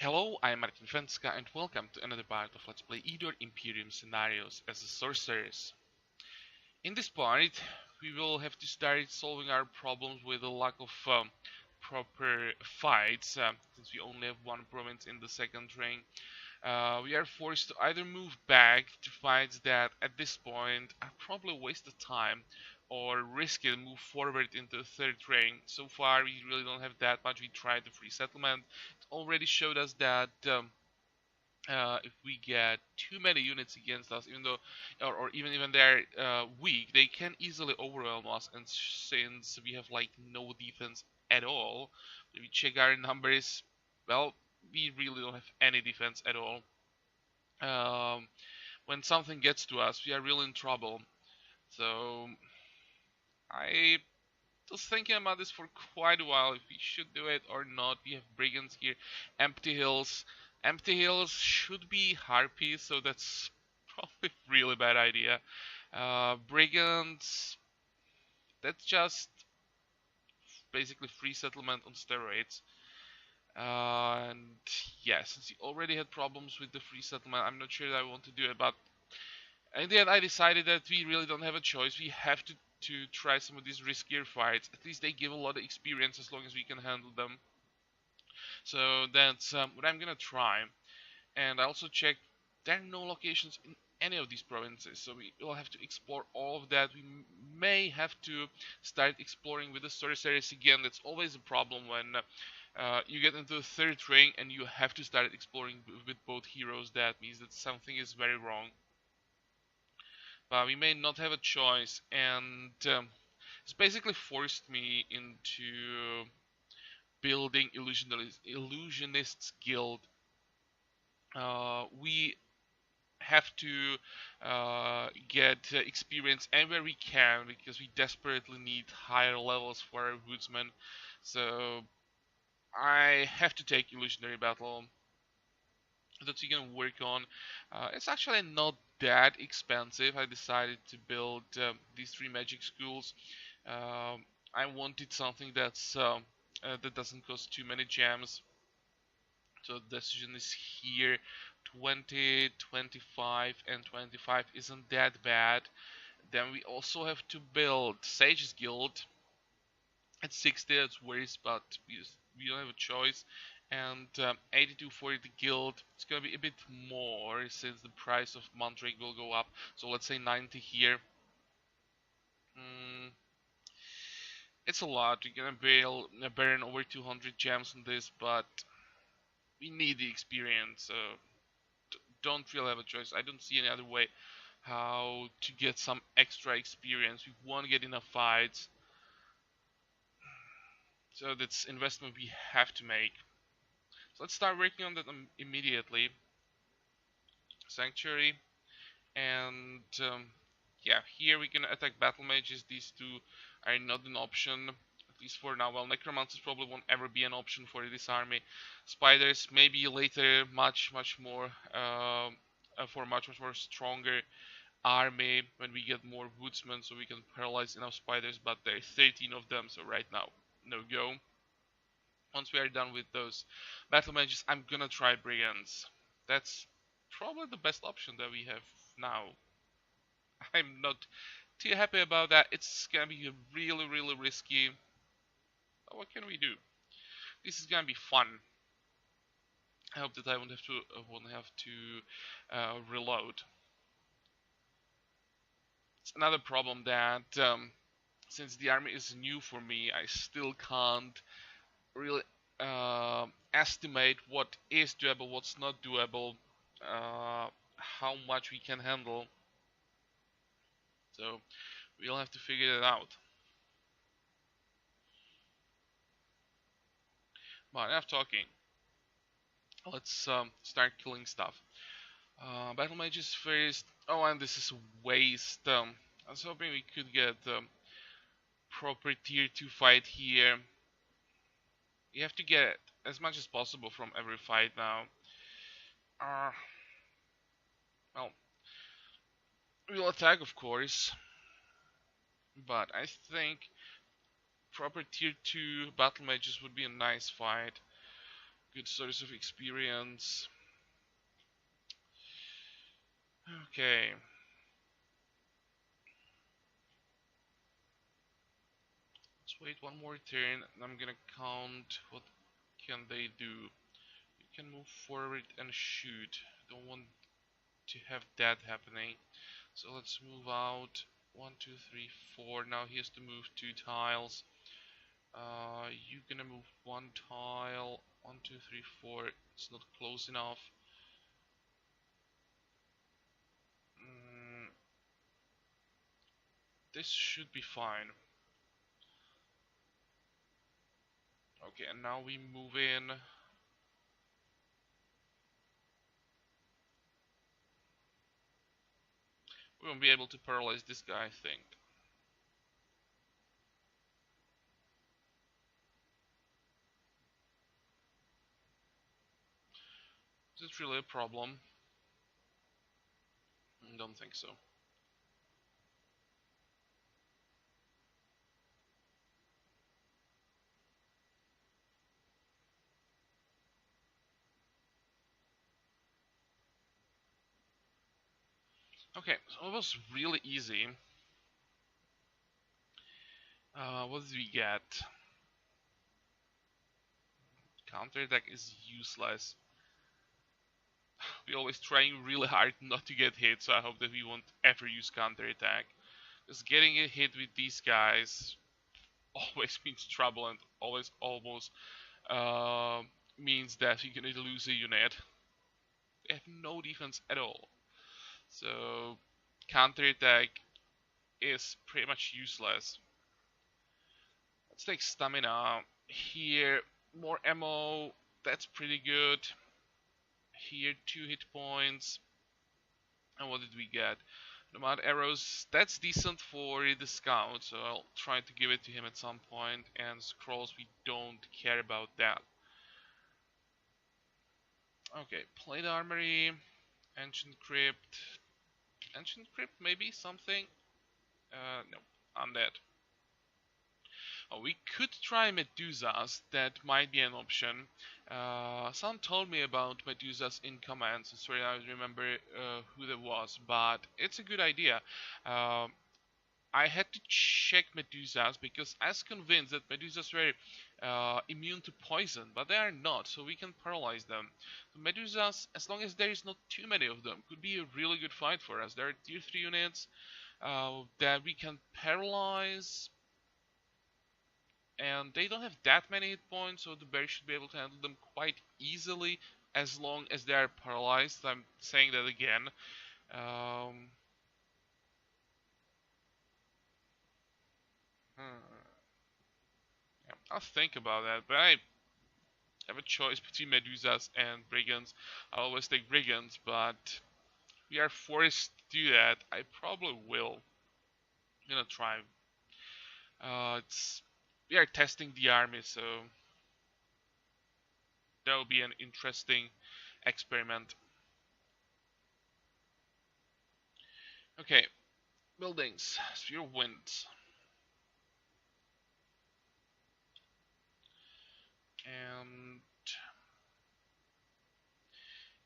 Hello, I'm Martin Fencka and welcome to another part of Let's Play Eador Imperium scenarios as a Sorceress. In this part, we will have to start solving our problems with the lack of proper fights, since we only have one province in the second ring. We are forced to either move back to fights that, at this point, are probably a waste of time, or risk it and move forward into the third ring. So far, we really don't have that much. We tried the free settlement. It already showed us that if we get too many units against us, even though, or even they're weak, they can easily overwhelm us. And since we have like no defense at all, if we check our numbers, well, we really don't have any defense at all. When something gets to us, we are really in trouble. So I was thinking about this for quite a while, if we should do it or not. We have brigands here, empty hills. Empty hills should be harpies, so that's probably a really bad idea. Brigands, that's just basically free settlement on steroids. And yeah, since we already had problems with the free settlement, I'm not sure that I want to do it, but in the end I decided that we really don't have a choice. We have to try some of these riskier fights. At least they give a lot of experience as long as we can handle them. So that's what I'm gonna try. And I also checked there are no locations in any of these provinces, so we will have to explore all of that. We may have to start exploring with the Sorceress again. That's always a problem when you get into the third ring and you have to start exploring with both heroes. That means that something is very wrong. But we may not have a choice, and it's basically forced me into building Illusionists Guild. We have to get experience anywhere we can because we desperately need higher levels for our woodsmen. So I have to take Illusionary Battle. That we can work on. It's actually not that expensive. I decided to build these three magic schools. I wanted something that doesn't cost too many gems. So the decision is here. 20, 25, and 25 isn't that bad. Then we also have to build Sage's Guild at 60. That's worse, but we don't have a choice. And 82 for the guild. It's gonna be a bit more since the price of Mandrake will go up. So let's say 90 here. Mm, it's a lot. We're gonna burn over 200 gems on this, but we need the experience. So don't really have a choice. I don't see any other way how to get some extra experience. We won't get enough fights. So that's investment we have to make. So let's start working on that immediately. Sanctuary, and yeah, here we can attack battle mages. These two are not an option, at least for now. Well, necromancers probably won't ever be an option for this army. Spiders maybe later, much more for much more stronger army when we get more woodsmen, so we can paralyze enough spiders. But there are 13 of them, so right now no go. Once we are done with those battle mages, I'm gonna try brigands. That's probably the best option that we have now. I'm not too happy about that. It's gonna be really risky. But what can we do? This is gonna be fun. I hope that I won't have to reload. It's another problem that since the army is new for me, I still can't really estimate what is doable, what's not doable, how much we can handle. So we'll have to figure it out. But enough talking. Let's start killing stuff. Battle mages first. Oh, and this is waste. I was hoping we could get proper tier 2 fight here. You have to get as much as possible from every fight now. Well, we'll attack, of course, but I think proper tier 2 battle mages would be a nice fight. Good source of experience. Okay. Let's wait one more turn, and I'm gonna count what can they do. You can move forward and shoot. Don't want to have that happening. So let's move out. 1, 2, 3, 4. Now he has to move 2 tiles. You're gonna move 1 tile. 1, 2, 3, 4. It's not close enough. Mm, this should be fine. Okay, and now we move in. We won't be able to paralyze this guy, I think. Is it really a problem? Don't think so. Okay, so it was really easy. What did we get? Counterattack is useless. We're always trying really hard not to get hit, so I hope that we won't ever use counterattack. Because getting a hit with these guys always means trouble and always almost uh, means that you're gonna lose a unit. They have no defense at all. So counterattack is pretty much useless. Let's take stamina. Here, more ammo, that's pretty good. Here, 2 hit points. And what did we get? Nomad arrows, that's decent for the scout, so I'll try to give it to him at some point. And scrolls, we don't care about that. Okay, plate armory, ancient crypt. Ancient crypt, maybe something? No, undead. Oh, we could try Medusas, that might be an option. Someone told me about Medusas in comments, sorry I don't remember who that was, but it's a good idea. I had to check Medusas because I was convinced that Medusas were immune to poison, but they are not, so we can paralyze them. So Medusas, as long as there is not too many of them, could be a really good fight for us. There are tier 3 units that we can paralyze, and they don't have that many hit points, so the bear should be able to handle them quite easily as long as they are paralyzed. I'm saying that again. Um, yeah, I'll think about that, but I have a choice between Medusas and Brigands. I always take Brigands, but we are forced to do that. I probably will. I'm gonna try. It's we are testing the army, so that will be an interesting experiment. Okay, buildings, sphere wind, and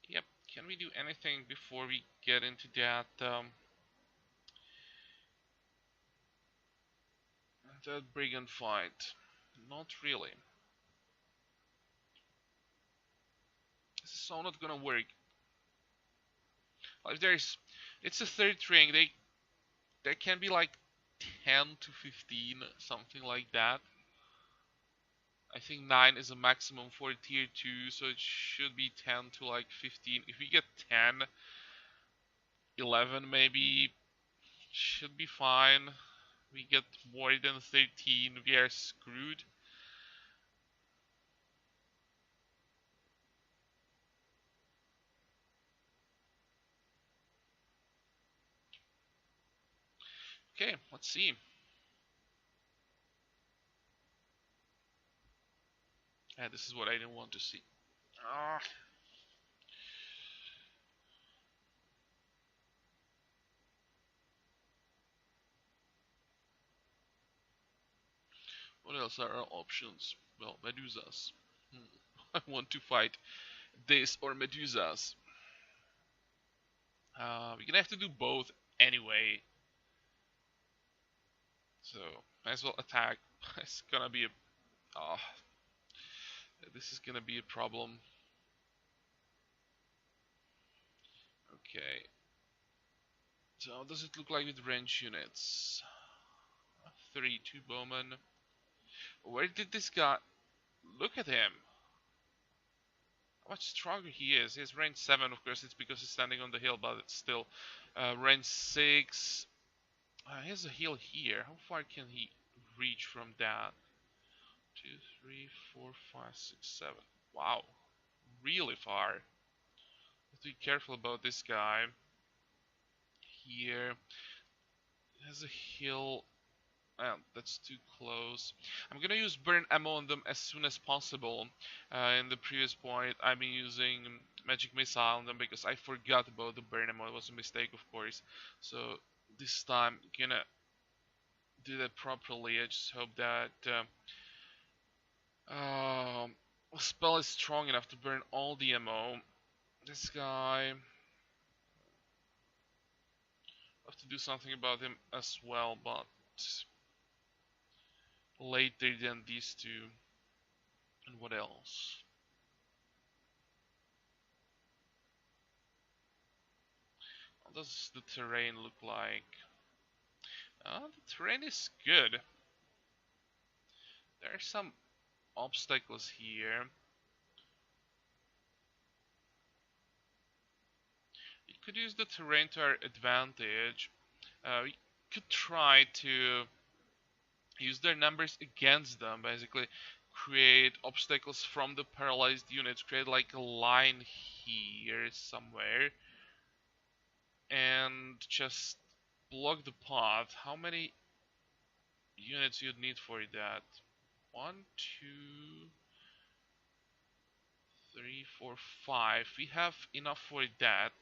yep. Can we do anything before we get into that brigand fight? Not really. This is so not gonna work. If there's, it's a third ring. There can be like 10 to 15, something like that. I think 9 is a maximum for tier 2, so it should be 10 to like 15. If we get 10, 11 maybe, should be fine. We get more than 13, we are screwed. Okay, let's see. This is what I didn't want to see. Ah. What else are our options? Well, Medusas. Hmm. I want to fight this or Medusas. We're gonna have to do both anyway. So, might as well attack. It's gonna be a... Oh, this is gonna be a problem. Okay. So, how does it look like with range units? 32 bowman. Where did this guy... Look at him. How much stronger he is. He has range 7, of course, it's because he's standing on the hill, but it's still range 6. He has a hill here. How far can he reach from that? 2, 3, 4, 5, 6, 7. Wow. Really far. Have to be careful about this guy. Here. He has a hill. That's too close. I'm gonna use burn ammo on them as soon as possible. In the previous point, I've been using magic missile on them because I forgot about the burn ammo. It was a mistake, of course. So this time, gonna do that properly. I just hope that spell is strong enough to burn all the ammo. This guy, I have to do something about him as well, but later than these two. And what else? How does the terrain look like? The terrain is good. There are some obstacles here. We could use the terrain to our advantage. We could try to use their numbers against them, basically create obstacles from the paralyzed units, create like a line here somewhere, and just block the path. How many units you'd need for that? 1, 2, 3, 4, 5. We have enough for that.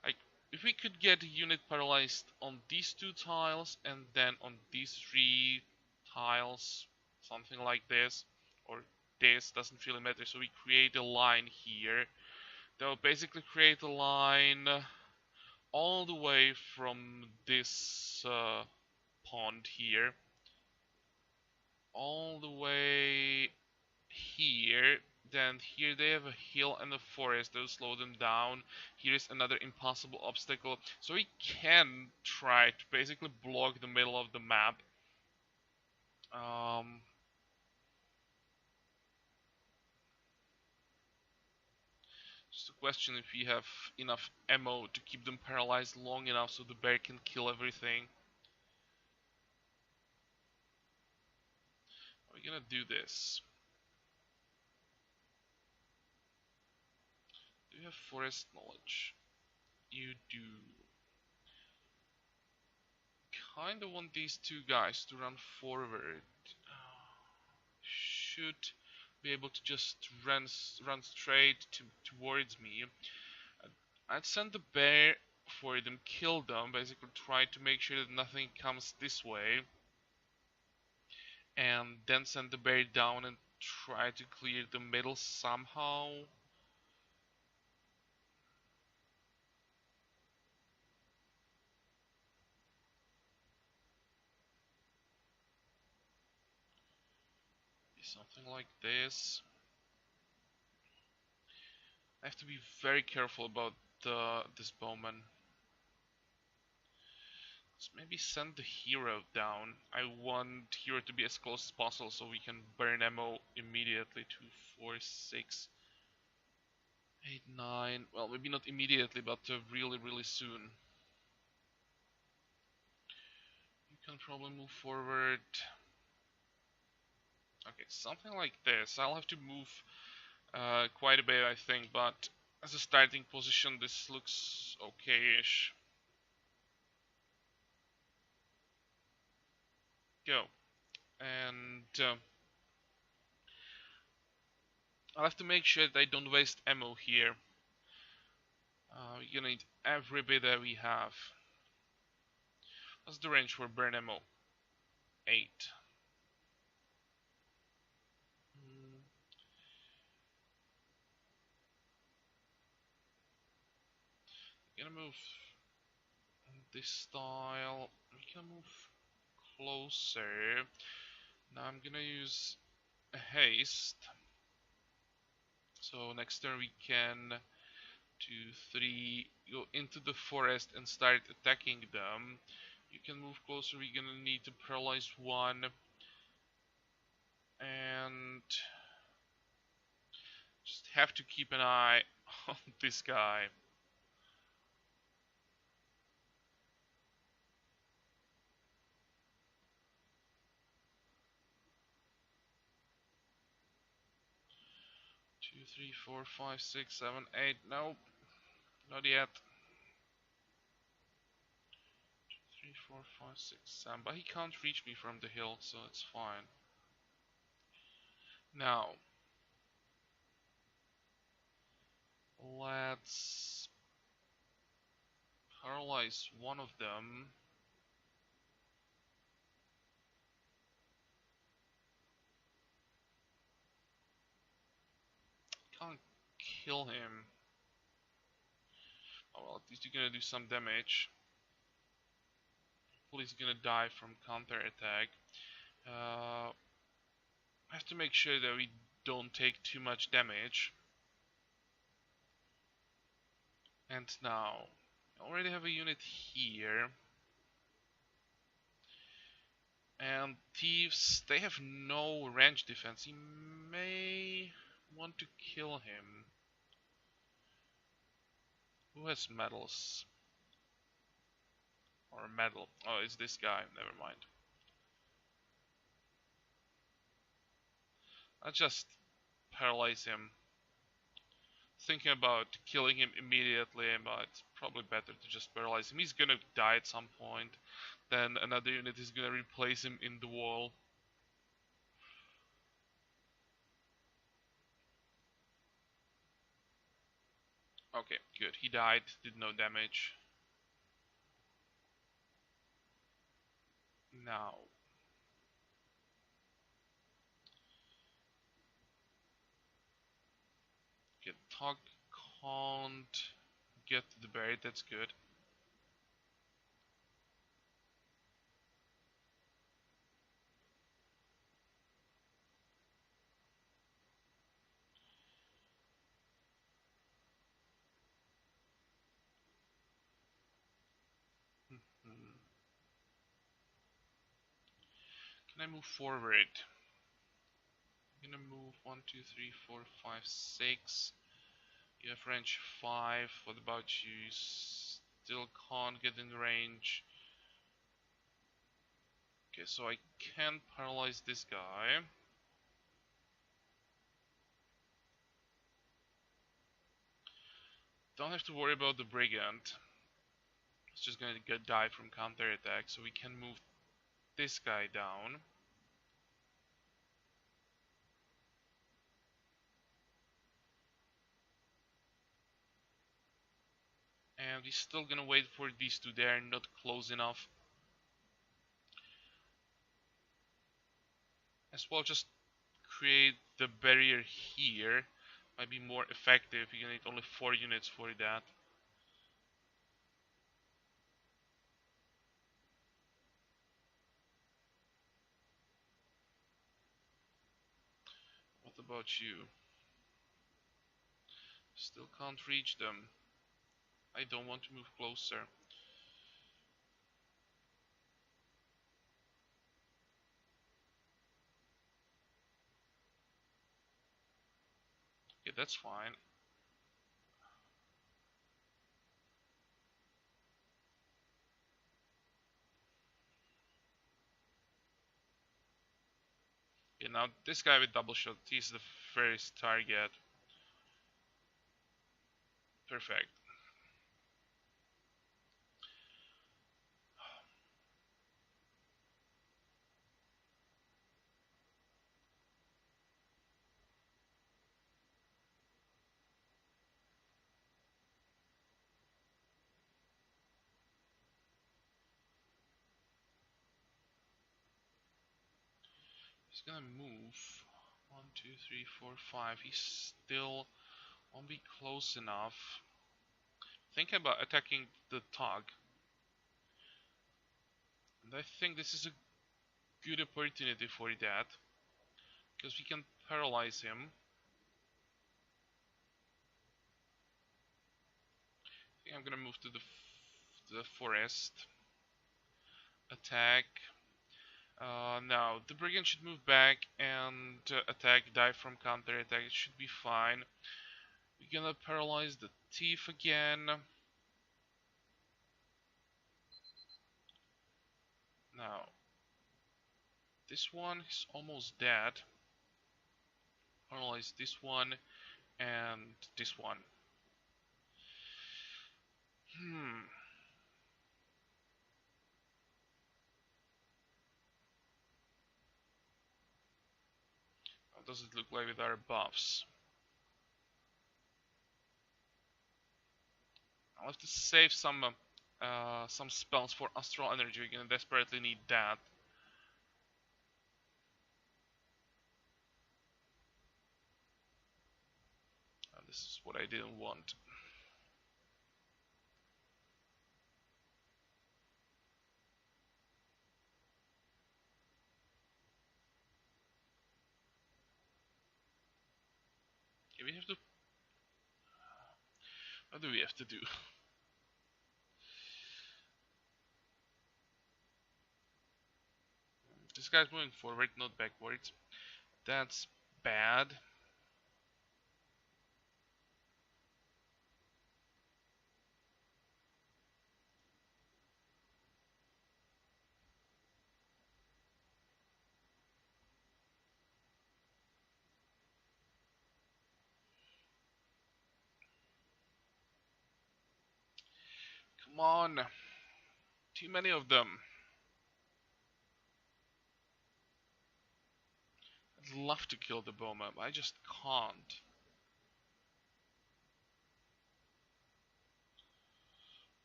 Like, if we could get a unit paralyzed on these 2 tiles and then on these 3 tiles, something like this, or this, doesn't really matter. So we create a line here. That will basically create a line all the way from this pond here, all the way here. Then here they have a hill and a forest that will slow them down. Here is another impossible obstacle. So we can try to basically block the middle of the map. Just a question if we have enough ammo to keep them paralyzed long enough so the bear can kill everything. We're gonna do this. Do you have forest knowledge? You do. Kinda want these 2 guys to run forward. Should be able to just run straight towards me. I'd send the bear for them, kill them, basically try to make sure that nothing comes this way. And then send the bear down and try to clear the middle somehow. Something like this. I have to be very careful about this bowman. Let's maybe send the hero down. I want hero to be as close as possible so we can burn ammo immediately. 2, 4, 6, 8, 9. Well, maybe not immediately, but really soon. You can probably move forward. Okay, something like this. I'll have to move quite a bit, I think, but as a starting position, this looks okay-ish. Go. And I'll have to make sure that I don't waste ammo here. We're gonna need every bit that we have. What's the range for burn ammo? 8. Gonna move in this style. We can move closer. Now I'm gonna use a haste. So next turn we can 2, 3 go into the forest and start attacking them. You can move closer. We're gonna need to paralyze one and just have to keep an eye on this guy. Two, three, four, five, six, seven, eight. Nope, not yet. 3, 4, 5, 6, 7. But he can't reach me from the hill, so it's fine. Now, let's paralyze one of them. Can't kill him. Oh well, at least you're gonna do some damage. He's gonna die from counter attack. I have to make sure that we don't take too much damage. And now, I already have a unit here. And thieves, they have no range defense. He may want to kill him. Who has medals? Or a medal? Oh, it's this guy. Never mind. I'll just paralyze him. Thinking about killing him immediately, but it's probably better to just paralyze him. He's gonna die at some point. Then another unit is gonna replace him in the wall. Okay, good. He died, did no damage. Now, get Tog can't get the berry, that's good. Hmm. Can I move forward? I'm gonna move 1, 2, 3, 4, 5, 6. You have range 5. What about you? Still can't get in range. Okay, so I can paralyze this guy. Don't have to worry about the brigand. It's just gonna get die from counter attack, so we can move this guy down. And we're still gonna wait for these two. They're not close enough. As well, just create the barrier here. Might be more effective. You're gonna need only 4 units for that. What about you? Still can't reach them. I don't want to move closer. Okay, that's fine. Okay, now this guy with double shot, he's the first target. Perfect. He's gonna move. 1, 2, 3, 4, 5. He still won't be close enough. Think about attacking the Tog. And I think this is a good opportunity for that. Because we can paralyze him. I think I'm gonna move to the forest. Attack. Now, the brigand should move back and attack, die from counter attack. It should be fine. We're gonna paralyze the thief again. Now, this one is almost dead. Paralyze this one and this one. How does it look like with our buffs? I'll have to save some spells for astral energy. We're gonna desperately need that. This is what I didn't want. Okay, we have to. What do we have to do? This guy's moving forward, not backwards. That's bad. Come on. Too many of them. I'd love to kill the bowman, but I just can't.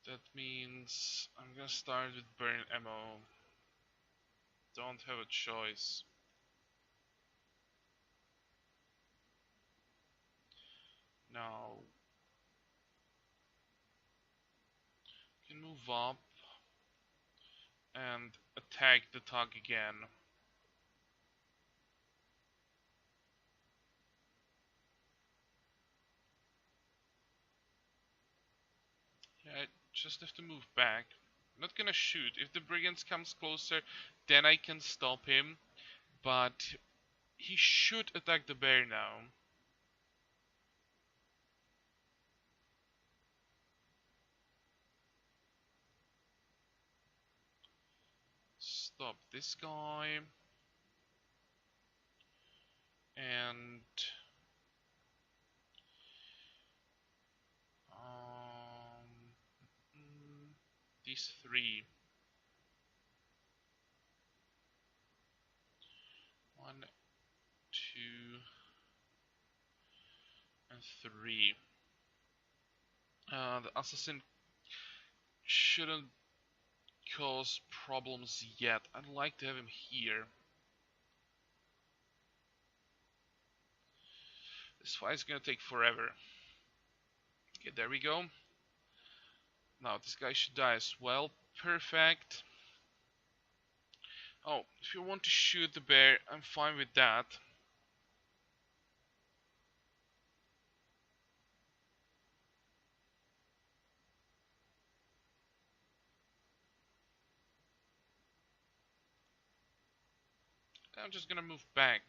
That means I'm gonna start with burn ammo. Don't have a choice. Now, can move up and attack the tug again. Yeah, I just have to move back. I'm not gonna shoot. If the brigand comes closer, then I can stop him. But he should attack the bear now. Stop this guy. And these three. 1, 2, and 3. The assassin shouldn't cause problems yet. I'd like to have him here. This fight is gonna take forever. Okay, there we go. Now this guy should die as well. Perfect. Oh, if you want to shoot the bear, I'm fine with that. I'm just gonna move back.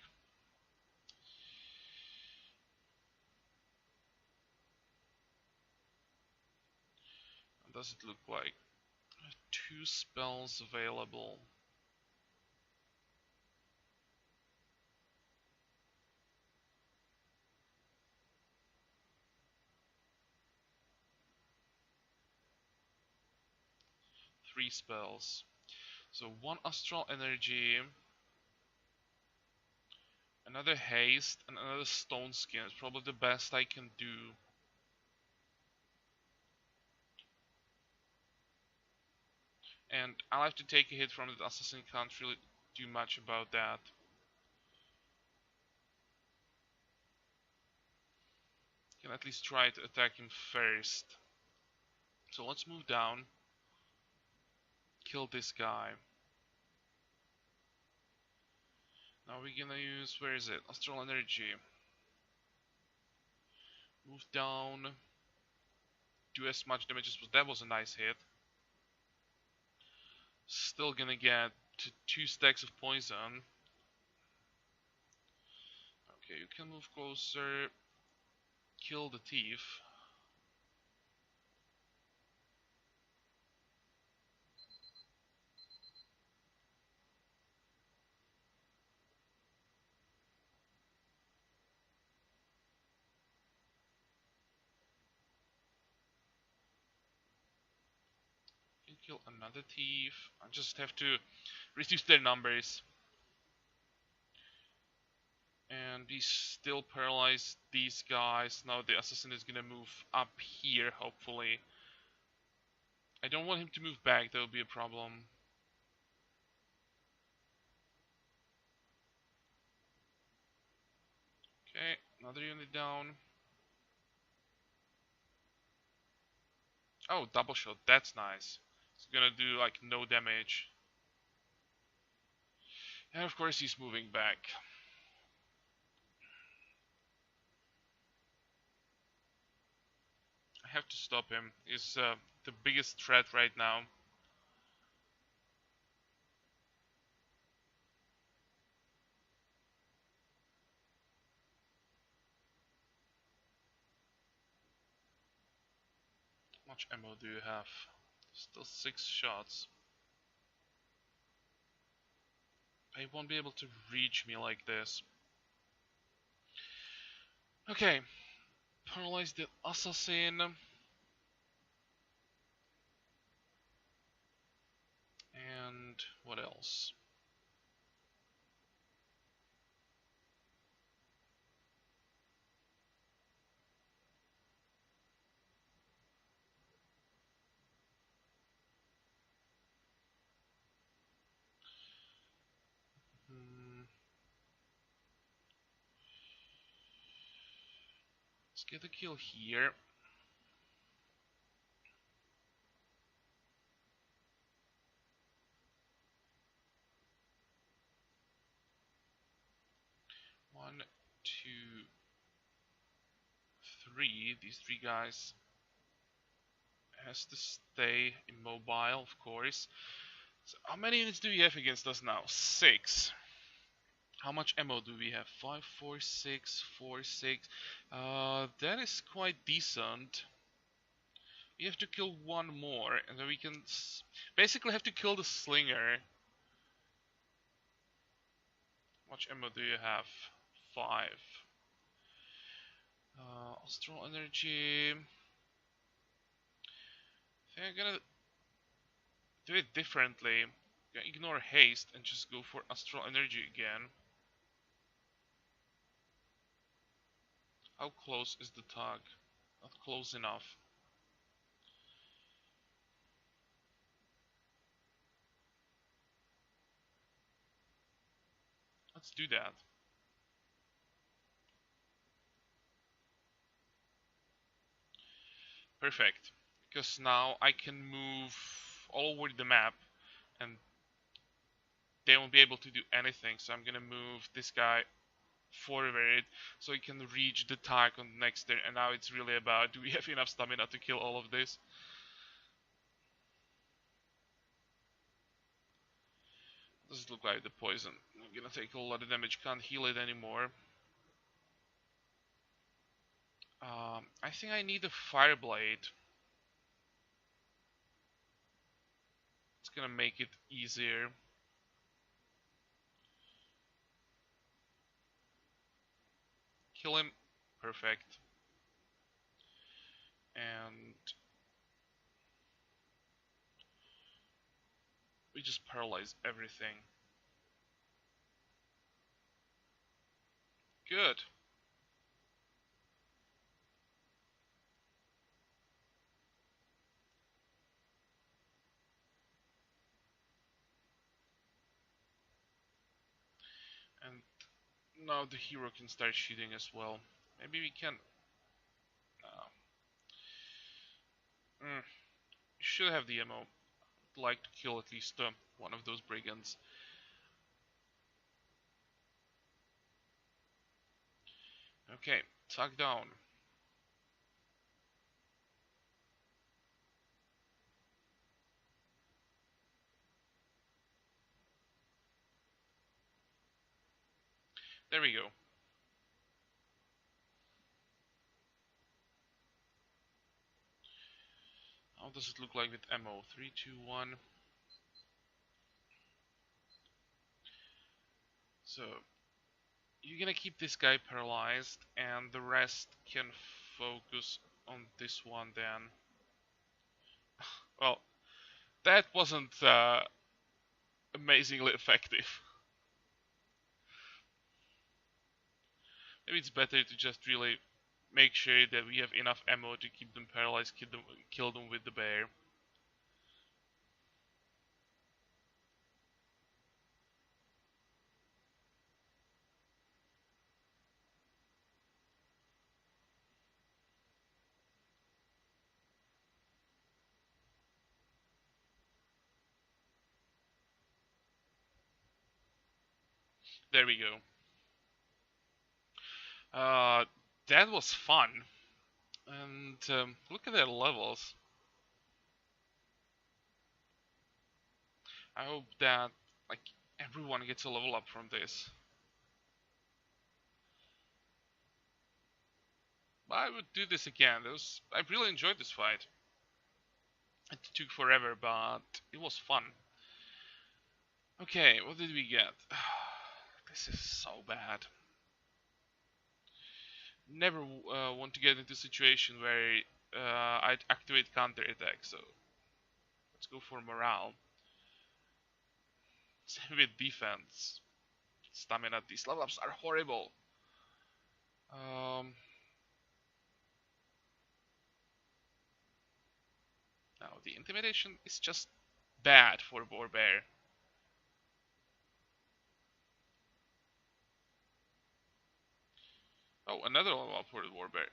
What does it look like? I have 2 spells available. Three spells. So 1 astral energy, another haste, and another stone skin. It's probably the best I can do. And I'll have to take a hit from it. The assassin can't really do much about that. Can at least try to attack him first. So let's move down. Kill this guy. Now we're gonna use, where is it? Astral Energy. Move down. Do as much damage as that was a nice hit. Still gonna get 2 stacks of poison. Okay, you can move closer. Kill the thief. You kill another thief. I just have to reduce their numbers. And we still paralyze these guys. Now the assassin is gonna move up here, hopefully. I don't want him to move back, that would be a problem. Okay, another unit down. Oh, double shot, that's nice. It's gonna do like no damage. And of course he's moving back. I have to stop him. He's the biggest threat right now. How much ammo do you have? Still 6 shots. He won't be able to reach me like this. Okay. Paralyze the assassin. And what else? Let's get a kill here. One, two, three. These 3 guys has to stay immobile, of course. So how many units do we have against us now? 6. How much ammo do we have? 5, 4, 6, 4, 6. That is quite decent. We have to kill 1 more, and then we can basically have to kill the slinger. How much ammo do you have? 5. Astral energy. I think I'm gonna do it differently. Ignore haste and just go for astral energy again. How close is the tug? Not close enough. Let's do that. Perfect. Because now I can move all over the map and they won't be able to do anything. So I'm gonna move this guy forward so he can reach the tag on the next turn. And now it's really about, do we have enough stamina to kill all of this? Doesn't look like the poison. I'm gonna take a lot of damage, can't heal it anymore. I think I need a fire blade. It's gonna make it easier. Kill him. Perfect. And we just paralyze everything. Good. And now the hero can start shooting as well. Maybe we can... should have the ammo. I'd like to kill at least one of those brigands. Okay, tuck down. There we go. How does it look like with ammo? 3, 2, 1. So, you're gonna keep this guy paralyzed, and the rest can focus on this one then. Well, that wasn't amazingly effective. Maybe it's better to just really make sure that we have enough ammo to keep them paralyzed, kill them with the bear. There we go. That was fun. And look at their levels. I hope that like everyone gets a level up from this. I would do this again. I really enjoyed this fight. It took forever, but it was fun. Okay, what did we get? This is so bad. Never want to get into a situation where I'd activate counter attack. So let's go for morale. Same with defense. Stamina. These level ups are horrible. Now the intimidation is just bad for Warbear. Oh, another level up for the Warbear.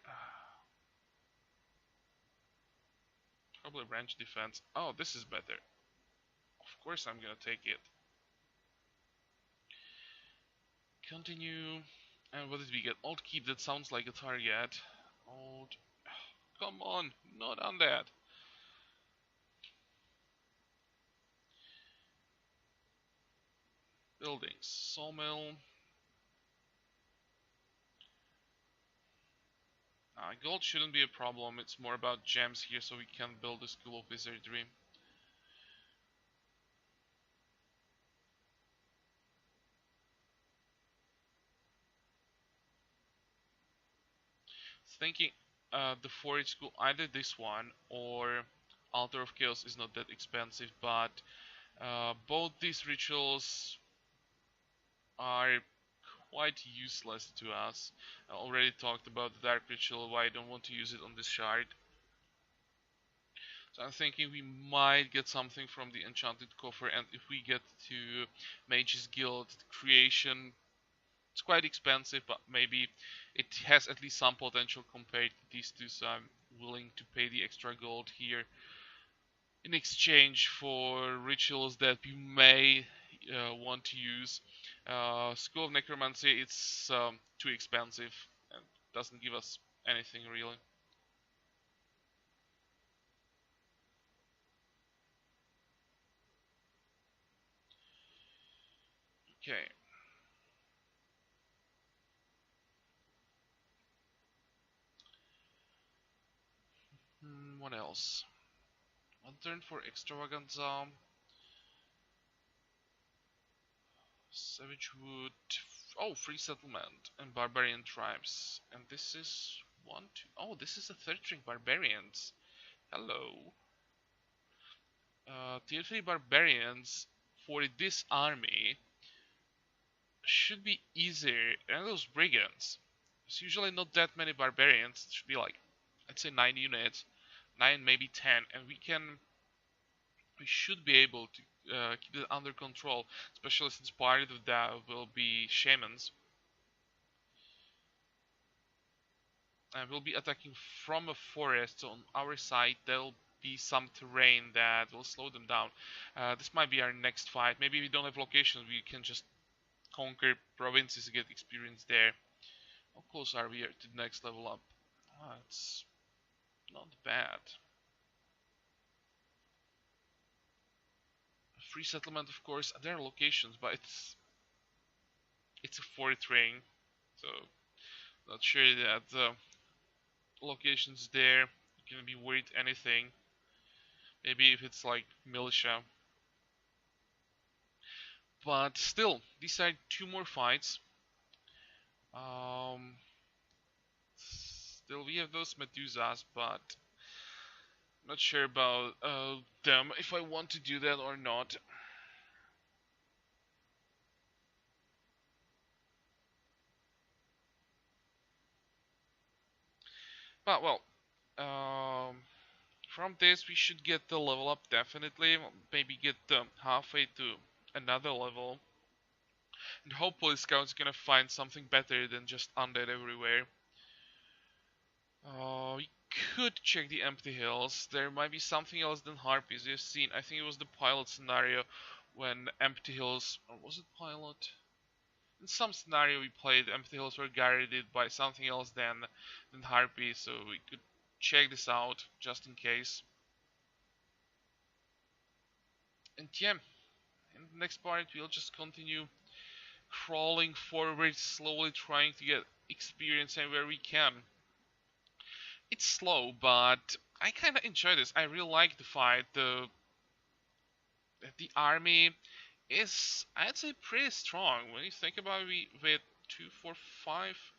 Probably range defense. Oh, this is better. Of course I'm gonna take it. Continue. And what did we get? Alt keep, that sounds like a target. Alt. Come on, not on that. Buildings. Sawmill. Gold shouldn't be a problem. It's more about gems here so we can build a school of wizardry. Thinking the forage school, either this one or Altar of Chaos is not that expensive, but both these rituals are quite useless to us. I already talked about the Dark Ritual, why I don't want to use it on this shard. So I'm thinking we might get something from the Enchanted Coffer, and if we get to Mage's Guild Creation, it's quite expensive, but maybe it has at least some potential compared to these two, so I'm willing to pay the extra gold here in exchange for rituals that we may want to use. School of Necromancy, it's too expensive and doesn't give us anything really. Okay. What else? One turn for Extravaganza. Savage Wood. Oh, free settlement and barbarian tribes. And this is one, two. Oh, this is a third string barbarians. Hello. Tier 3 barbarians for this army should be easier than those brigands. There's usually not that many barbarians. It should be like, I'd say 9 units, 9 maybe 10, and we should be able to keep it under control, especially since part of that will be shamans. And we'll be attacking from a forest, so on our side they'll be some terrain that will slow them down. This might be our next fight. Maybe if we don't have locations, we can just conquer provinces and get experience there. How close are we to the next level up? It's not bad. Free settlement, of course. There are locations, but it's a fourth ring, so not sure that the locations there can be worth anything. Maybe if it's like militia. But still, these are two more fights. Still, we have those Medusas, but not sure about them, if I want to do that or not. But well, from this we should get the level up definitely. Maybe get halfway to another level. And hopefully Scout's gonna find something better than just undead everywhere. We could check the empty hills. There might be something else than harpies. We've seen, I think it was the pilot scenario when empty hills, or was it pilot? In some scenario we played, empty hills were guarded by something else than harpies, so we could check this out just in case. And yeah, in the next part we'll just continue crawling forward, slowly trying to get experience anywhere we can. It's slow, but I kind of enjoy this. I really like the fight. The army is, I'd say, pretty strong when you think about it. With 2, 4, 5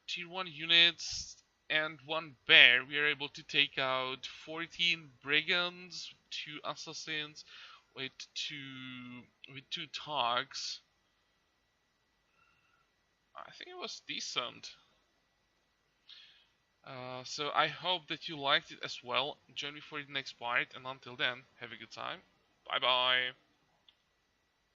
tier 1 units and 1 bear, we are able to take out 14 brigands, 2 assassins, with 2 togs. I think it was decent. So I hope that you liked it as well. Join me for the next part, and until then, have a good time. Bye bye.